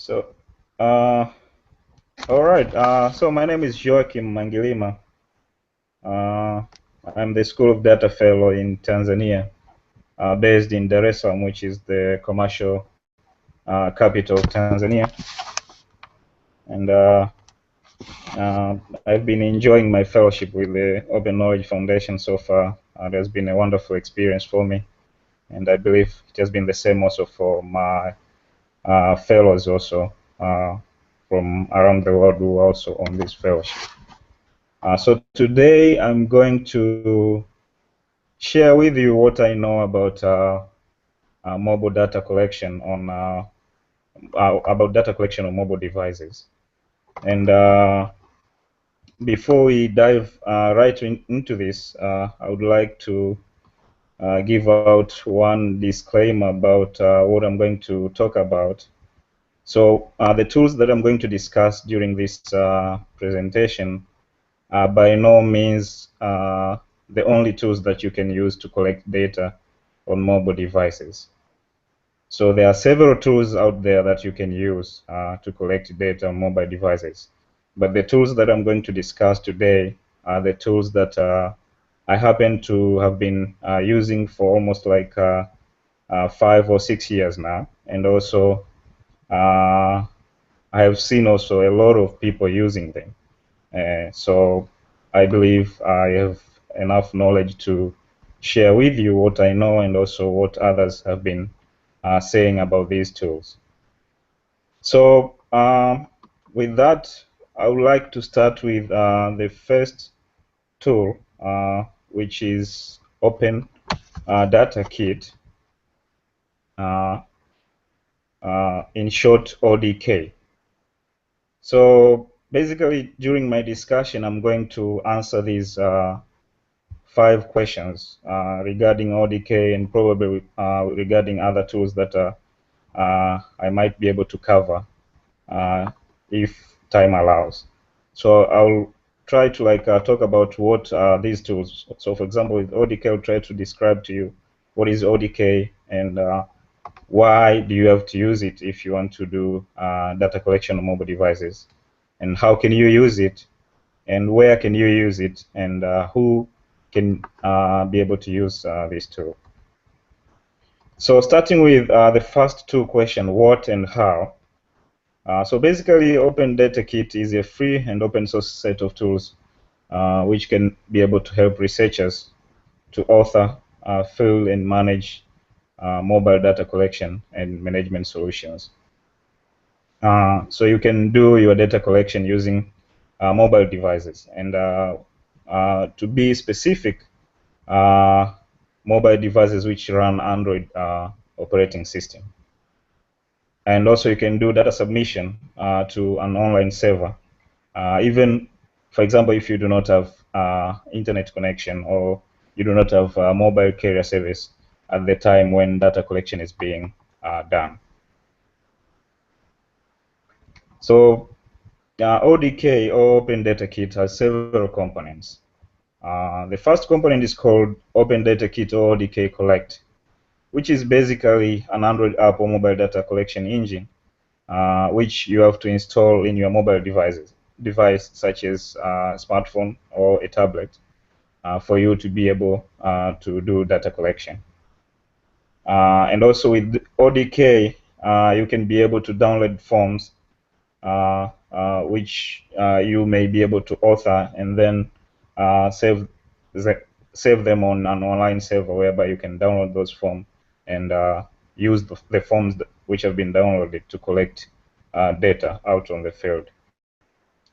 So, uh, all right. So my name is Joachim Mangilima. Uh, I'm the School of Data Fellow in Tanzania, based in Dar es Salaam, which is the commercial capital of Tanzania. And I've been enjoying my fellowship with the Open Knowledge Foundation so far. It has been a wonderful experience for me, and I believe it has been the same also for my fellows also from around the world who are also on this fellowship. So today I'm going to share with you what I know about mobile data collection on about data collection on mobile devices. And before we dive into this, I would like to give out one disclaimer about what I'm going to talk about. So the tools that I'm going to discuss during this presentation are by no means the only tools that you can use to collect data on mobile devices. So there are several tools out there that you can use to collect data on mobile devices. But the tools that I'm going to discuss today are the tools that I happen to have been using for almost like 5 or 6 years now. And also, I have seen also a lot of people using them. So I believe I have enough knowledge to share with you what I know and also what others have been saying about these tools. So with that, I would like to start with the first tool, which is Open Data Kit, in short ODK. So basically, during my discussion, I'm going to answer these 5 questions regarding ODK and probably regarding other tools that I might be able to cover if time allows. So I'll try to talk about what are these tools. So for example, with ODK, I'll try to describe to you what is ODK and why do you have to use it if you want to do data collection on mobile devices, and how can you use it, and where can you use it, and who can be able to use this tool. So starting with the first 2 questions, what and how. So basically, Open Data Kit is a free and open source set of tools which can be able to help researchers to author, fill, and manage mobile data collection and management solutions. So you can do your data collection using mobile devices. And to be specific, mobile devices which run Android operating system. And also you can do data submission to an online server. Even, for example, if you do not have internet connection or you do not have mobile carrier service at the time when data collection is being done. So ODK, or Open Data Kit, has several components. The first component is called Open Data Kit, or ODK Collect, which is basically an Android app or mobile data collection engine, which you have to install in your mobile device such as a smartphone or a tablet, for you to be able to do data collection. And also with ODK, you can be able to download forms which you may be able to author and then save them on an online server whereby you can download those forms and use the forms which have been downloaded to collect data out on the field.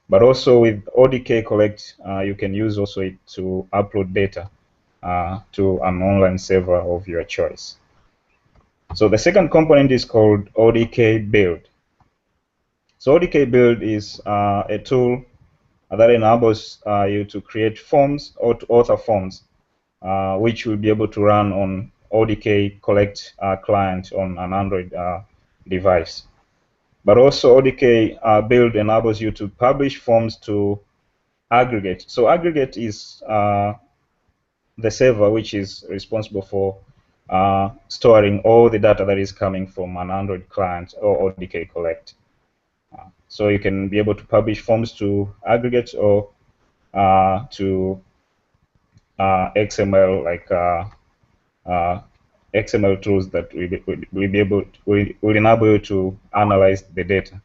But also with ODK Collect, you can use also it to upload data to an online server of your choice. So the second component is called ODK Build. So ODK Build is a tool that enables you to create forms or to author forms, which will be able to run on ODK Collect client on an Android device. But also ODK Build enables you to publish forms to Aggregate. So Aggregate is the server which is responsible for storing all the data that is coming from an Android client or ODK Collect. So you can be able to publish forms to aggregate or to XML, like XML tools that will enable you to analyze the data.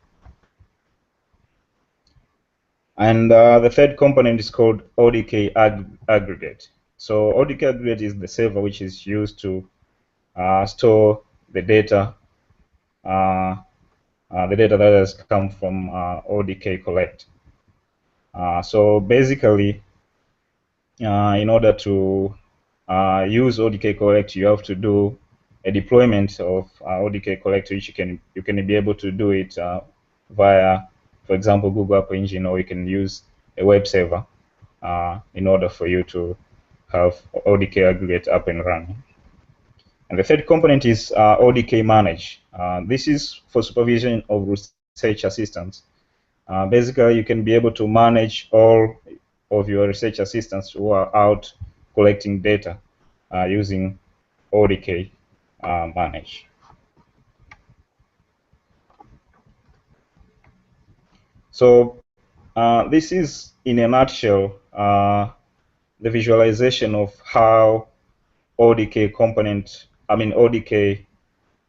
And the third component is called ODK aggregate. So ODK aggregate is the server which is used to store uh, the data that has come from ODK collect. So basically, in order to use ODK collect, you have to do a deployment of ODK collect, which you can be able to do it via, for example, Google App Engine, or you can use a web server in order for you to have ODK aggregate up and running. And the third component is ODK manage. This is for supervision of research assistants. Basically, you can be able to manage all of your research assistants who are out collecting data using ODK manage. So this is, in a nutshell, the visualization of how ODK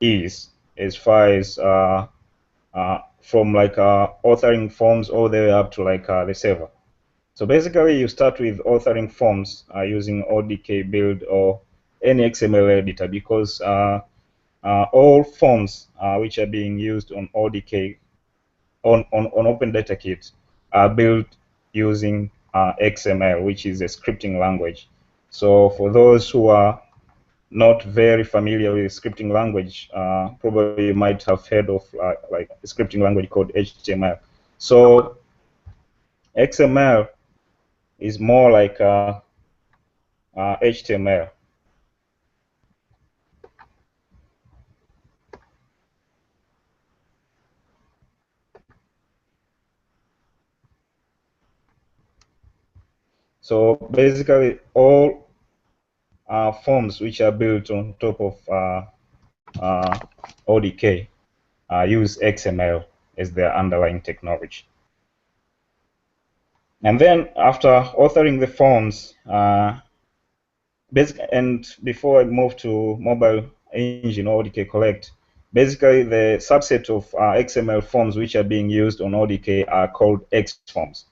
is, as far as from like authoring forms all the way up to like the server. So basically, you start with authoring forms using ODK build or any XML editor, because all forms which are being used on ODK on Open Data Kit are built using XML, which is a scripting language. So for those who are not very familiar with scripting language, probably you might have heard of like a scripting language called HTML. So XML is more like HTML. So basically, all forms which are built on top of ODK use XML as their underlying technology. And then after authoring the forms, and before I move to mobile engine or ODK collect, basically the subset of XML forms which are being used on ODK are called X forms.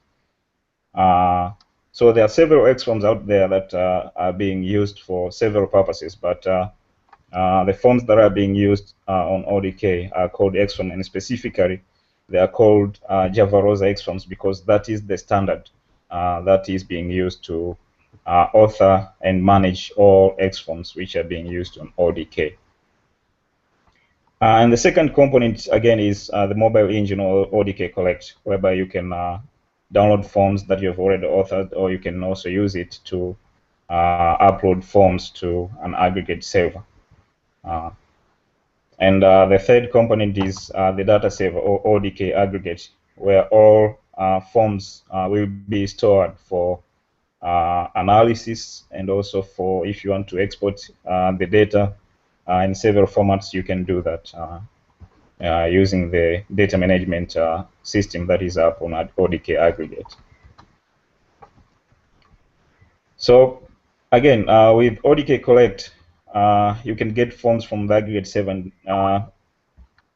So there are several X forms out there that are being used for several purposes, but the forms that are being used on ODK are called X forms, and specifically they are called Java Rosa X forms because that is the standard that is being used to author and manage all X forms which are being used on ODK. And the second component, again, is the mobile engine or ODK collect, whereby you can download forms that you've already authored, or you can also use it to upload forms to an aggregate server. And the third component is the data server or ODK aggregate, where all forms will be stored for analysis, and also for if you want to export the data in several formats, you can do that using the data management system that is up on ODK aggregate. So again, with ODK collect, you can get forms from the aggregate server.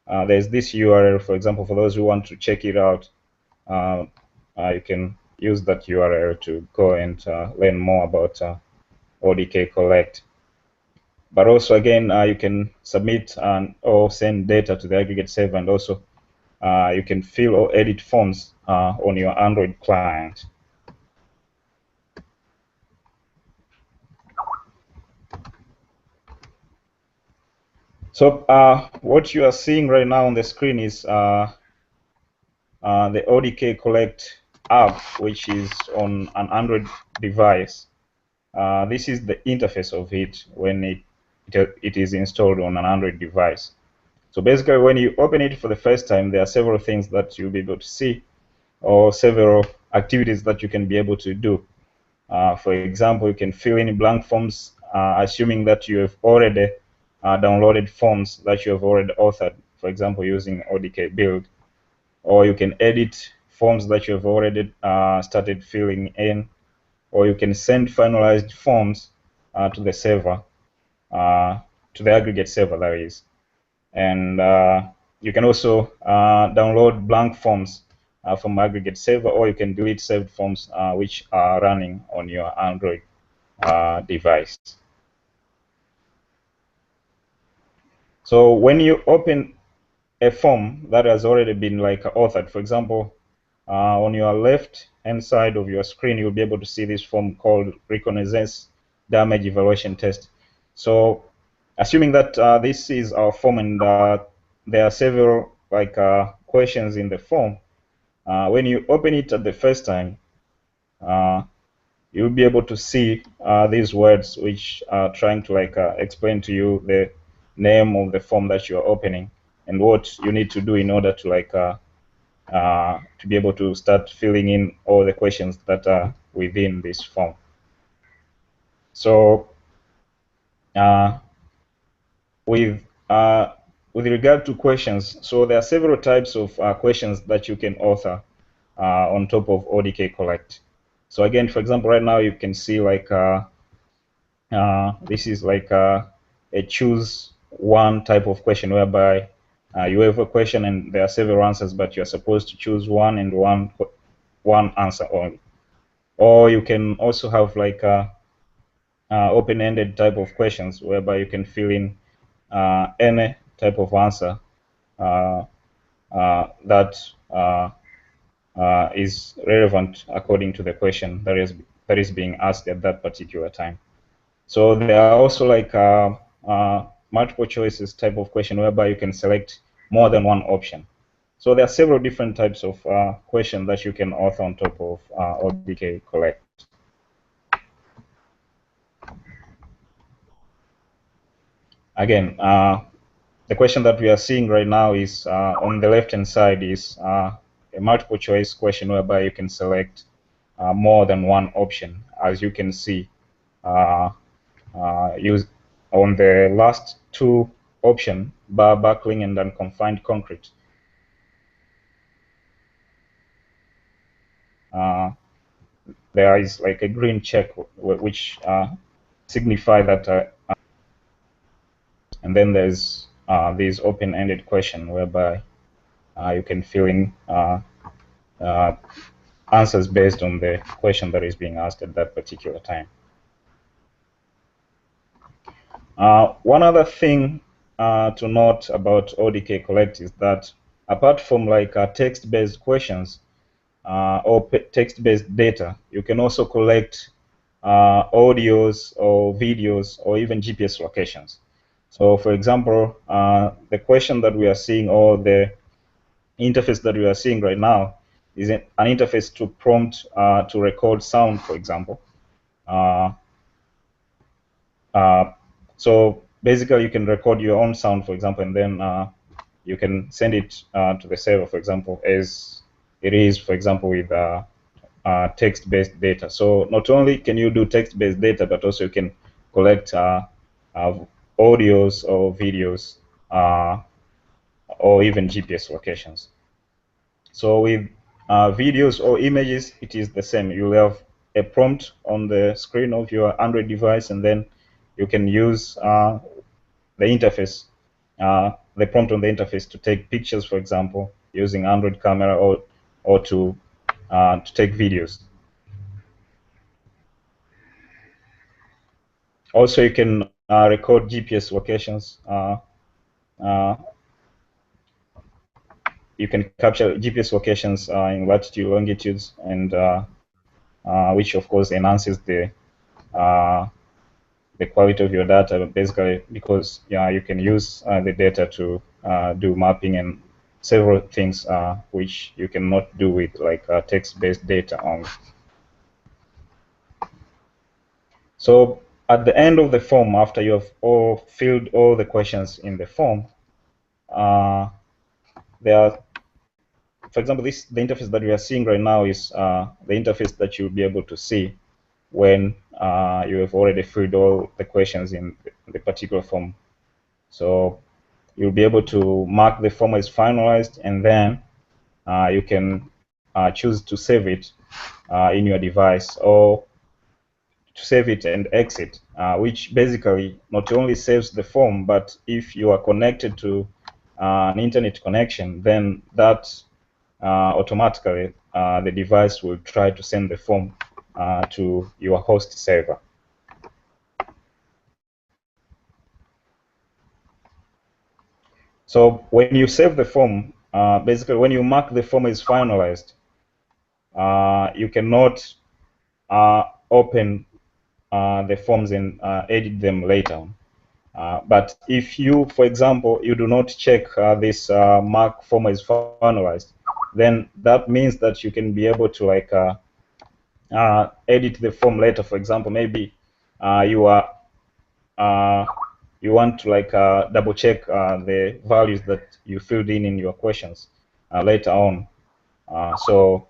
There's this URL, for example, for those who want to check it out. You can use that URL to go and learn more about ODK collect. But also, again, you can submit or send data to the aggregate server, and also you can fill or edit forms on your Android client. So what you are seeing right now on the screen is the ODK Collect app, which is on an Android device. This is the interface of it when it is installed on an Android device. So basically, when you open it for the first time, there are several things that you'll be able to see, or several activities that you can be able to do. For example, you can fill in blank forms, assuming that you have already downloaded forms that you have already authored, for example, using ODK build. or you can edit forms that you have already started filling in, or you can send finalized forms to the server, to the aggregate server, that is. And you can also download blank forms from aggregate server, or you can delete saved forms which are running on your Android device. So when you open a form that has already been like authored, for example, on your left hand side of your screen, you'll be able to see this form called reconnaissance damage evaluation test. So assuming that this is our form and there are several like questions in the form, when you open it at the first time, you'll be able to see these words which are trying to like explain to you the name of the form that you're opening and what you need to do in order to like to be able to start filling in all the questions that are within this form. So uh, with with regard to questions, so there are several types of questions that you can author on top of ODK Collect. So again, for example, right now you can see like this is like a choose one type of question whereby you have a question and there are several answers, but you're supposed to choose one and one answer only. Or you can also have like a open-ended type of questions whereby you can fill in any type of answer that is relevant according to the question that is being asked at that particular time. So there are also like multiple choices type of question whereby you can select more than one option. So there are several different types of questions that you can author on top of ODK Collect. Again, the question that we are seeing right now is on the left-hand side is a multiple choice question whereby you can select more than one option. As you can see, use on the last two option, bar buckling and unconfined concrete. There is like a green check which signify that, and then there's this open-ended question whereby you can fill in answers based on the question that is being asked at that particular time. One other thing to note about ODK Collect is that apart from like text-based questions or text-based data, you can also collect audios or videos or even GPS locations. So for example, the question that we are seeing or the interface that we are seeing right now is an interface to prompt to record sound, for example. So basically, you can record your own sound, for example, and then you can send it to the server, for example, as it is, for example, with text-based data. So not only can you do text-based data, but also you can collect audios or videos or even GPS locations. So with videos or images, it is the same. You'll have a prompt on the screen of your Android device, and then you can use the interface, the prompt on the interface to take pictures, for example, using Android camera or to take videos. Also, you can record GPS locations. You can capture GPS locations in latitude, longitudes, and which of course enhances the quality of your data, basically because you can use the data to do mapping and several things which you cannot do with like text-based data only. So at the end of the form, after you have filled all the questions in the form, there are, for example, the interface that we are seeing right now is the interface that you'll be able to see when you have already filled all the questions in the particular form. So you'll be able to mark the form as finalized, and then you can choose to save it in your device, or to save it and exit, which basically not only saves the form, but if you are connected to an internet connection, then that automatically the device will try to send the form to your host server. So when you save the form, basically when you mark the form as finalized, you cannot open the forms and edit them later on. But if you, for example, you do not check this mark form is finalized, then that means that you can be able to like edit the form later. For example, maybe you are you want to like double check the values that you filled in your questions later on. So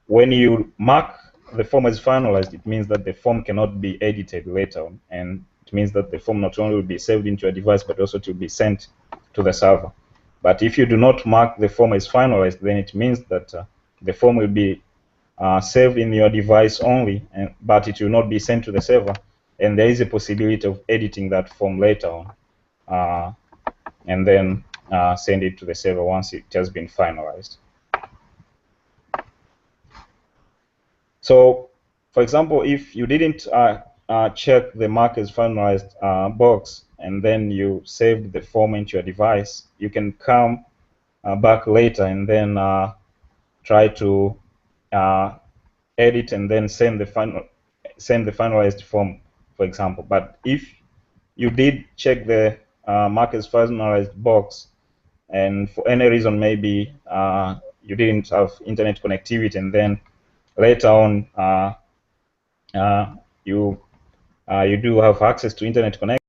when you mark the form as finalized, it means that the form cannot be edited later on, and it means that the form not only will be saved into a device, but also to be sent to the server. But if you do not mark the form as finalized, then it means that the form will be saved in your device only, but it will not be sent to the server, and there is a possibility of editing that form later on, and then send it to the server once it has been finalized. So, for example, if you didn't check the mark as finalized box, and then you saved the form into your device, you can come back later and then try to edit and then send the finalized form, for example. But if you did check the mark as finalized box, and for any reason maybe you didn't have internet connectivity, and then later on you do have access to internet connection,